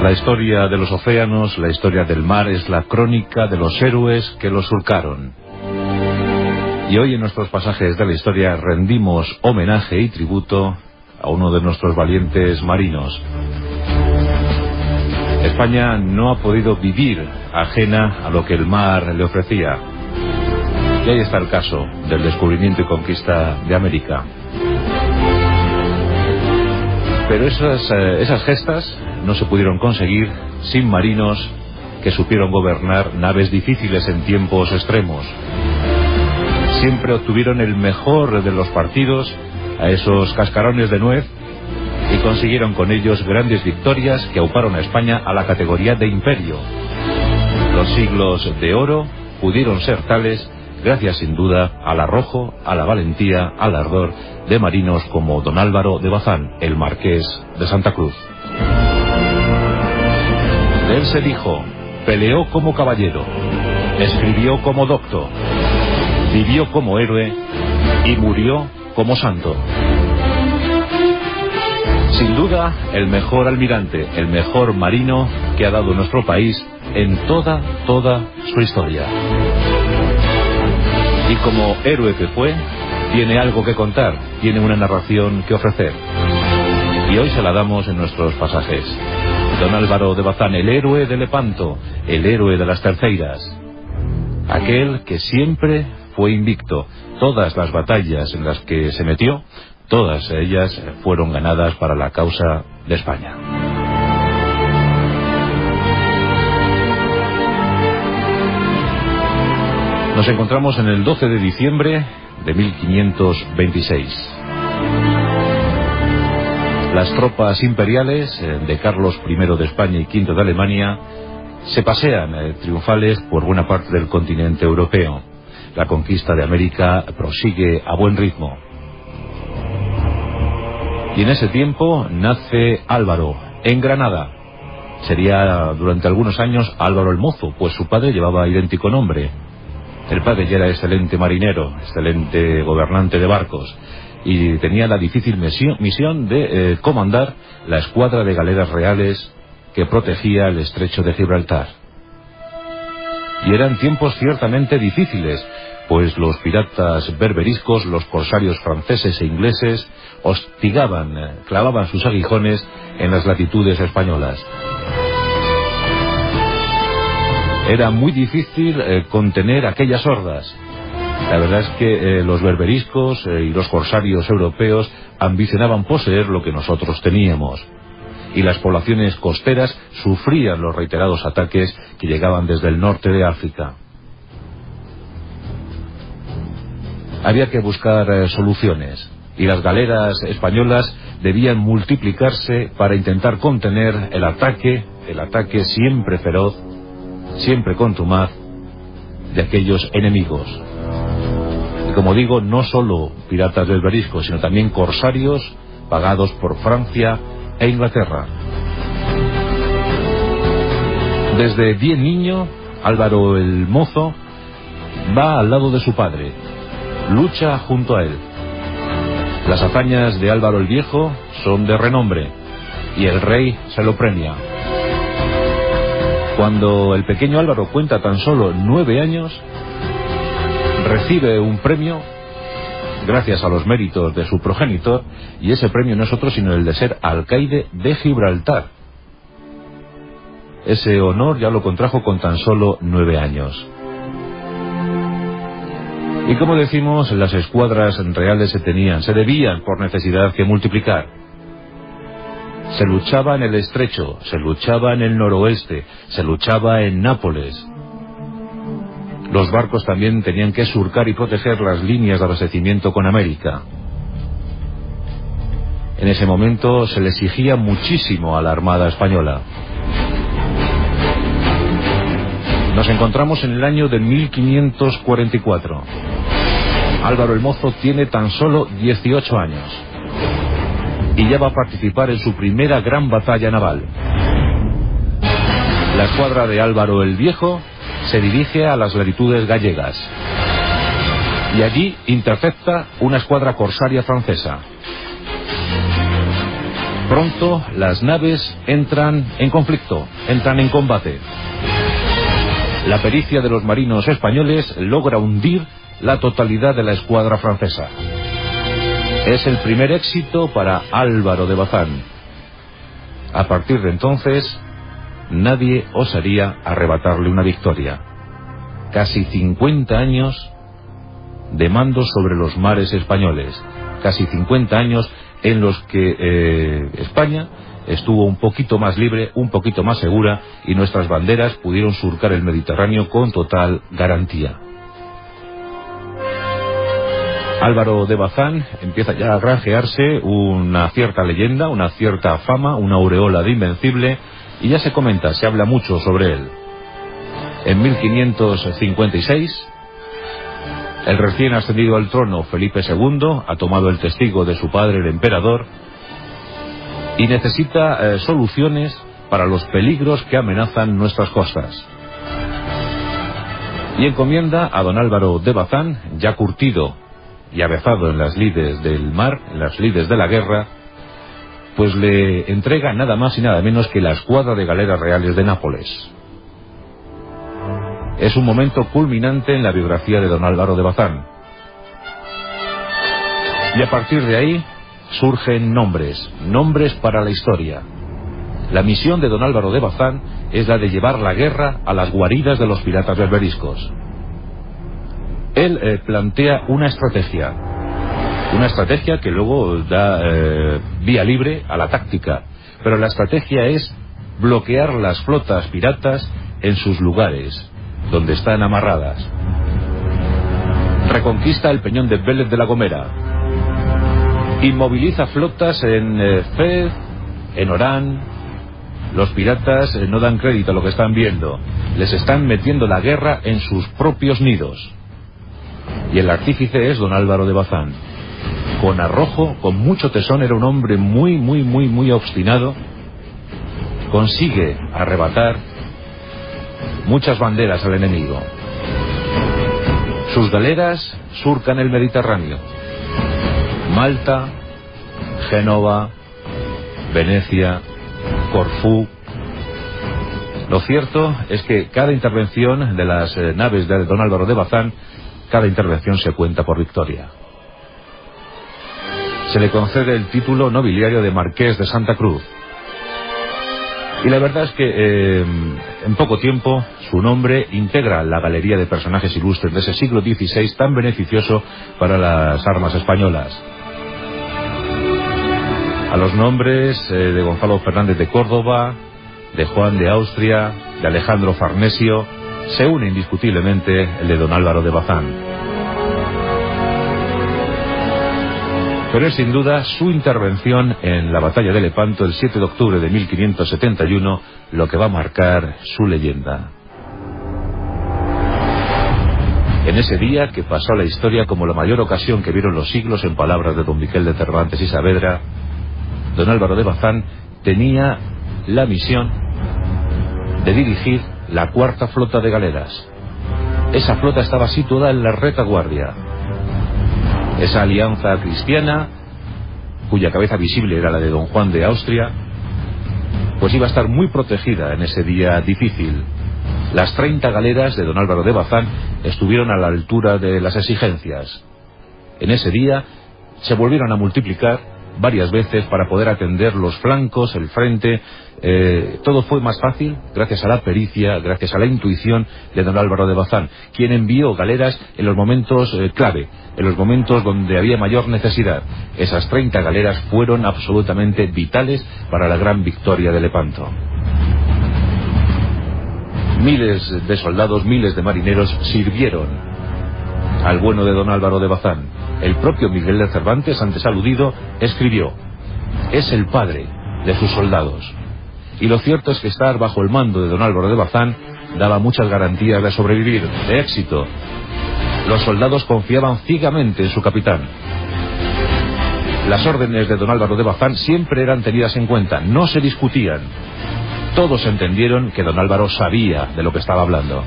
La historia de los océanos, la historia del mar, es la crónica de los héroes que los surcaron. Y hoy en nuestros pasajes de la historia rendimos homenaje y tributo a uno de nuestros valientes marinos. España no ha podido vivir ajena a lo que el mar le ofrecía. Y ahí está el caso del descubrimiento y conquista de América. Pero esas gestas no se pudieron conseguir sin marinos que supieron gobernar naves difíciles en tiempos extremos. Siempre obtuvieron el mejor de los partidos a esos cascarones de nuez y consiguieron con ellos grandes victorias que auparon a España a la categoría de imperio. Los siglos de oro pudieron ser tales gracias sin duda al arrojo, a la valentía, al ardor de marinos como don Álvaro de Bazán, el marqués de Santa Cruz. De él se dijo: peleó como caballero, escribió como docto, vivió como héroe y murió como santo. Sin duda, el mejor almirante, el mejor marino que ha dado nuestro país en toda su historia. Y como héroe que fue, tiene algo que contar, tiene una narración que ofrecer. Y hoy se la damos en nuestros pasajes. Don Álvaro de Bazán, el héroe de Lepanto, el héroe de las Terceiras. Aquel que siempre fue invicto. Todas las batallas en las que se metió, todas ellas fueron ganadas para la causa de España. Nos encontramos en el 12 de diciembre de 1526. Las tropas imperiales de Carlos I de España y V de Alemania se pasean triunfales por buena parte del continente europeo. La conquista de América prosigue a buen ritmo. Y en ese tiempo nace Álvaro, en Granada. Sería durante algunos años Álvaro el Mozo, pues su padre llevaba idéntico nombre. El padre ya era excelente marinero, excelente gobernante de barcos, y tenía la difícil misión de comandar la escuadra de galeras reales que protegía el estrecho de Gibraltar. Y eran tiempos ciertamente difíciles, pues los piratas berberiscos, los corsarios franceses e ingleses, hostigaban, clavaban sus aguijones en las latitudes españolas. Era muy difícil contener aquellas hordas. La verdad es que los berberiscos y los corsarios europeos ambicionaban poseer lo que nosotros teníamos. Y las poblaciones costeras sufrían los reiterados ataques que llegaban desde el norte de África. Había que buscar soluciones, y las galeras españolas debían multiplicarse para intentar contener el ataque siempre feroz, siempre contumaz, de aquellos enemigos. Y como digo, no solo piratas berberiscos, sino también corsarios pagados por Francia e Inglaterra. Desde bien niño, Álvaro el Mozo va al lado de su padre, lucha junto a él. Las hazañas de Álvaro el Viejo son de renombre, y el rey se lo premia. Cuando el pequeño Álvaro cuenta tan solo 9 años, recibe un premio gracias a los méritos de su progenitor, y ese premio no es otro sino el de ser alcaide de Gibraltar. Ese honor ya lo contrajo con tan solo 9 años. Y como decimos, las escuadras reales se debían por necesidad que multiplicar. Se luchaba en el estrecho, se luchaba en el noroeste, se luchaba en Nápoles. Los barcos también tenían que surcar y proteger las líneas de abastecimiento con América. En ese momento se le exigía muchísimo a la Armada española. Nos encontramos en el año de 1544. Álvaro el Mozo tiene tan solo 18 años. Y ya va a participar en su primera gran batalla naval. La escuadra de Álvaro el Viejo se dirige a las latitudes gallegas. Y allí intercepta una escuadra corsaria francesa. Pronto las naves entran en conflicto, entran en combate. La pericia de los marinos españoles logra hundir la totalidad de la escuadra francesa. Es el primer éxito para Álvaro de Bazán. A partir de entonces, nadie osaría arrebatarle una victoria. Casi 50 años de mando sobre los mares españoles. Casi 50 años en los que España estuvo un poquito más libre, un poquito más segura, y nuestras banderas pudieron surcar el Mediterráneo con total garantía. Álvaro de Bazán empieza ya a granjearse una cierta leyenda, una cierta fama, una aureola de invencible, y ya se comenta, se habla mucho sobre él. En 1556, el recién ascendido al trono Felipe II ha tomado el testigo de su padre, el emperador, y necesita soluciones para los peligros que amenazan nuestras costas. Y encomienda a don Álvaro de Bazán, ya curtido y avezado en las lides del mar, en las lides de la guerra, pues le entrega nada más y nada menos que la escuadra de galeras reales de Nápoles. Es un momento culminante en la biografía de don Álvaro de Bazán. Y a partir de ahí surgen nombres para la historia. La misión de don Álvaro de Bazán es la de llevar la guerra a las guaridas de los piratas berberiscos. Él plantea una estrategia que luego da vía libre a la táctica, pero la estrategia es bloquear las flotas piratas en sus lugares, donde están amarradas. Reconquista el peñón de Vélez de la Gomera. Inmoviliza flotas en Fez, en Orán. Los piratas no dan crédito a lo que están viendo. Les están metiendo la guerra en sus propios nidos. Y el artífice es don Álvaro de Bazán. Con arrojo, con mucho tesón, era un hombre muy obstinado. Consigue arrebatar muchas banderas al enemigo. Sus galeras surcan el Mediterráneo. Malta, Génova, Venecia, Corfú. Lo cierto es que cada intervención de las naves de don Álvaro de Bazán, cada intervención se cuenta por victoria. Se le concede el título nobiliario de Marqués de Santa Cruz. Y la verdad es que en poco tiempo su nombre integra la galería de personajes ilustres de ese siglo XVI tan beneficioso para las armas españolas. A los nombres de Gonzalo Fernández de Córdoba, de Juan de Austria, de Alejandro Farnesio, se une indiscutiblemente el de don Álvaro de Bazán. Pero es sin duda su intervención en la batalla de Lepanto el 7 de octubre de 1571 lo que va a marcar su leyenda. En ese día, que pasó a la historia como la mayor ocasión que vieron los siglos, en palabras de don Miquel de Cervantes y Saavedra, don Álvaro de Bazán tenía la misión de dirigir la cuarta flota de galeras. Esa flota estaba situada en la retaguardia. Esa alianza cristiana, cuya cabeza visible era la de don Juan de Austria, pues iba a estar muy protegida en ese día difícil. Las 30 galeras de don Álvaro de Bazán estuvieron a la altura de las exigencias. En ese día se volvieron a multiplicar varias veces para poder atender los flancos, el frente. Todo fue más fácil gracias a la pericia, gracias a la intuición de don Álvaro de Bazán, quien envió galeras en los momentos clave, en los momentos donde había mayor necesidad. Esas 30 galeras fueron absolutamente vitales para la gran victoria de Lepanto. Miles de soldados, miles de marineros sirvieron al bueno de don Álvaro de Bazán. El propio Miguel de Cervantes, antes aludido, escribió: es el padre de sus soldados. Y lo cierto es que estar bajo el mando de don Álvaro de Bazán daba muchas garantías de sobrevivir, de éxito. Los soldados confiaban ciegamente en su capitán. Las órdenes de don Álvaro de Bazán siempre eran tenidas en cuenta, no se discutían. Todos entendieron que don Álvaro sabía de lo que estaba hablando.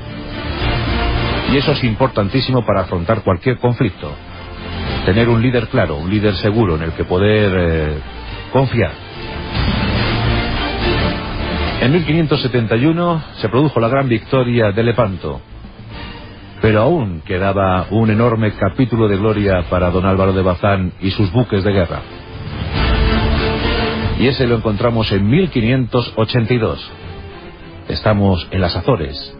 Y eso es importantísimo para afrontar cualquier conflicto. Tener un líder claro, un líder seguro en el que poder confiar. En 1571 se produjo la gran victoria de Lepanto, pero aún quedaba un enorme capítulo de gloria para don Álvaro de Bazán y sus buques de guerra. Y ese lo encontramos en 1582. Estamos en las Azores,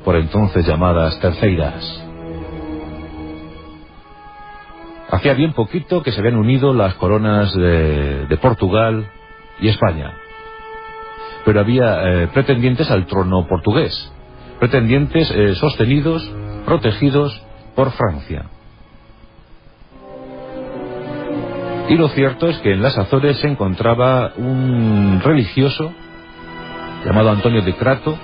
por entonces llamadas Terceiras. Hacía bien poquito que se habían unido las coronas de Portugal y España. Pero había pretendientes al trono portugués, pretendientes sostenidos, protegidos por Francia. Y lo cierto es que en las Azores se encontraba un religioso llamado Antonio de Crato,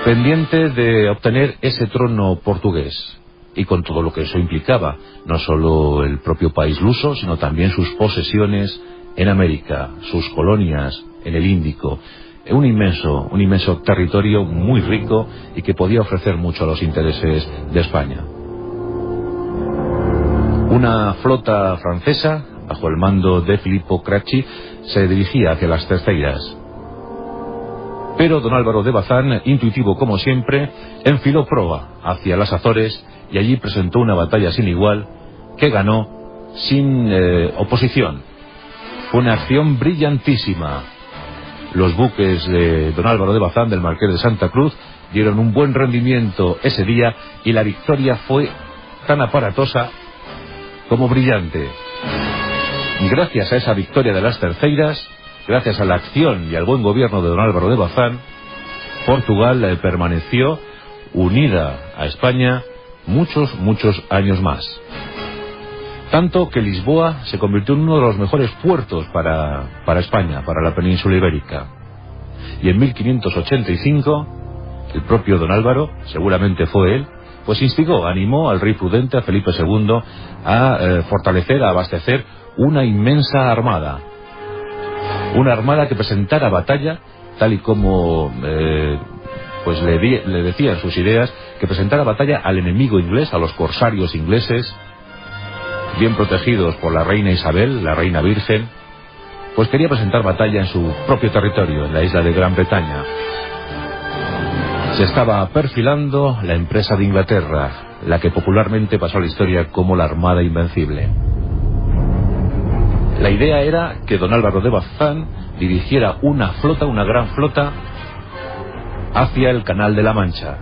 pendiente de obtener ese trono portugués, y con todo lo que eso implicaba, no solo el propio país luso, sino también sus posesiones en América, sus colonias en el Índico, un inmenso territorio muy rico y que podía ofrecer mucho a los intereses de España. Una flota francesa, bajo el mando de Filippo Cracci, se dirigía hacia las Terceiras. Pero don Álvaro de Bazán, intuitivo como siempre, enfiló proa hacia las Azores y allí presentó una batalla sin igual que ganó sin oposición. Fue una acción brillantísima. Los buques de don Álvaro de Bazán, del Marqués de Santa Cruz, dieron un buen rendimiento ese día y la victoria fue tan aparatosa como brillante. Gracias a esa victoria de las Terceiras, gracias a la acción y al buen gobierno de don Álvaro de Bazán, Portugal permaneció unida a España muchos años más. Tanto que Lisboa se convirtió en uno de los mejores puertos para España, para la península ibérica. Y en 1585, el propio don Álvaro, seguramente fue él, pues animó al rey prudente, a Felipe II, a fortalecer, a abastecer una inmensa armada. Una armada que presentara batalla, tal y como pues le decían sus ideas, que presentara batalla al enemigo inglés, a los corsarios ingleses, bien protegidos por la reina Isabel, la reina virgen, pues quería presentar batalla en su propio territorio, en la isla de Gran Bretaña. Se estaba perfilando la empresa de Inglaterra, la que popularmente pasó a la historia como la Armada Invencible. La idea era que don Álvaro de Bazán dirigiera una flota, una gran flota, hacia el Canal de la Mancha,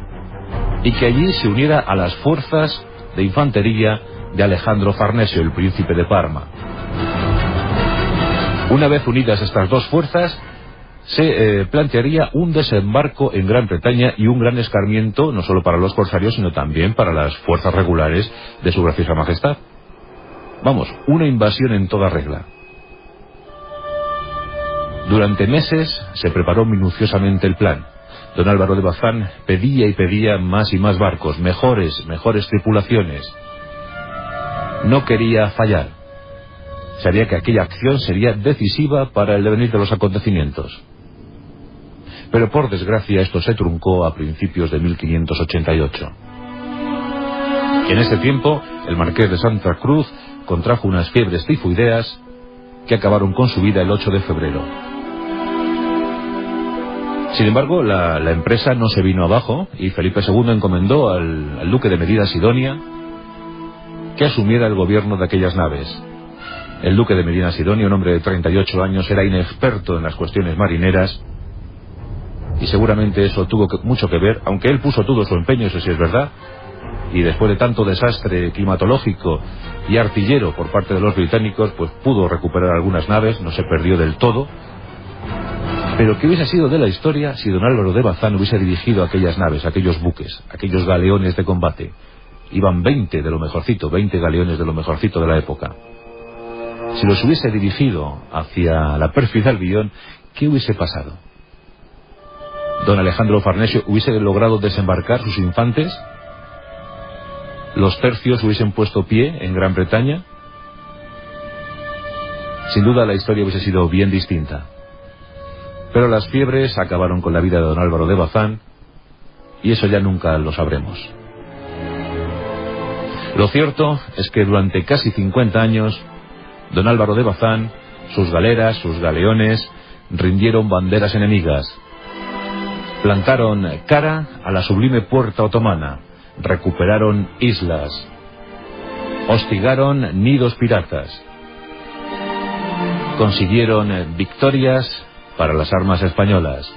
y que allí se uniera a las fuerzas de infantería de Alejandro Farnesio, el príncipe de Parma. Una vez unidas estas dos fuerzas, se plantearía un desembarco en Gran Bretaña y un gran escarmiento, no solo para los corsarios, sino también para las fuerzas regulares de su graciosa majestad. Vamos, una invasión en toda regla. Durante meses se preparó minuciosamente el plan. Don Álvaro de Bazán pedía y pedía más y más barcos, mejores tripulaciones. No quería fallar. Sabía que aquella acción sería decisiva para el devenir de los acontecimientos. Pero por desgracia esto se truncó a principios de 1588. Y en ese tiempo el Marqués de Santa Cruz contrajo unas fiebres tifoideas que acabaron con su vida el 8 de febrero. Sin embargo, la empresa no se vino abajo y Felipe II encomendó al duque de Medina Sidonia que asumiera el gobierno de aquellas naves. El duque de Medina Sidonia, un hombre de 38 años, era inexperto en las cuestiones marineras y seguramente eso tuvo mucho que ver, aunque él puso todo su empeño, eso sí es verdad, y después de tanto desastre climatológico y artillero por parte de los británicos, pues pudo recuperar algunas naves, no se perdió del todo. Pero ¿qué hubiese sido de la historia si don Álvaro de Bazán hubiese dirigido aquellas naves, aquellos buques, aquellos galeones de combate? Iban 20 de lo mejorcito, 20 galeones de lo mejorcito de la época. Si los hubiese dirigido hacia la pérfida Albión, ¿qué hubiese pasado? ¿Don Alejandro Farnesio hubiese logrado desembarcar sus infantes? ¿Los tercios hubiesen puesto pie en Gran Bretaña? Sin duda la historia hubiese sido bien distinta. Pero las fiebres acabaron con la vida de don Álvaro de Bazán y eso ya nunca lo sabremos. Lo cierto es que durante casi 50 años don Álvaro de Bazán, sus galeras, sus galeones, rindieron banderas enemigas, Plantaron cara a la sublime puerta otomana, recuperaron islas, hostigaron nidos piratas, consiguieron victorias para las armas españolas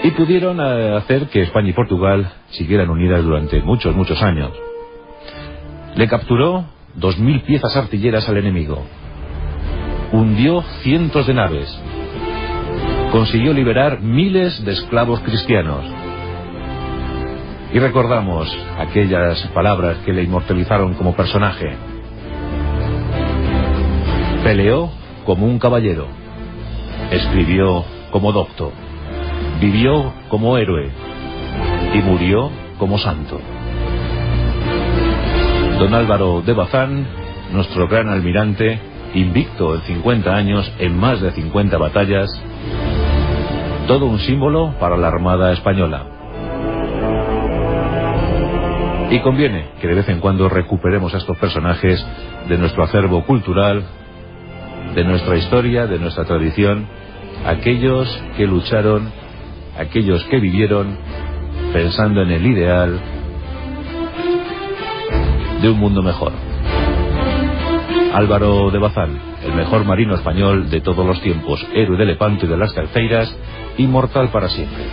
y pudieron hacer que España y Portugal siguieran unidas durante muchos años. Le capturó 2000 piezas artilleras al enemigo, hundió cientos de naves, consiguió liberar miles de esclavos cristianos. Y recordamos aquellas palabras que le inmortalizaron como personaje. Peleó como un caballero, escribió como docto, vivió como héroe y murió como santo. Don Álvaro de Bazán, nuestro gran almirante, invicto en 50 años, en más de 50 batallas, todo un símbolo para la Armada Española. Y conviene que de vez en cuando recuperemos a estos personajes de nuestro acervo cultural, de nuestra historia, de nuestra tradición, aquellos que lucharon, aquellos que vivieron pensando en el ideal de un mundo mejor. Álvaro de Bazán, el mejor marino español de todos los tiempos, héroe de Lepanto y de las Terceiras, inmortal para siempre.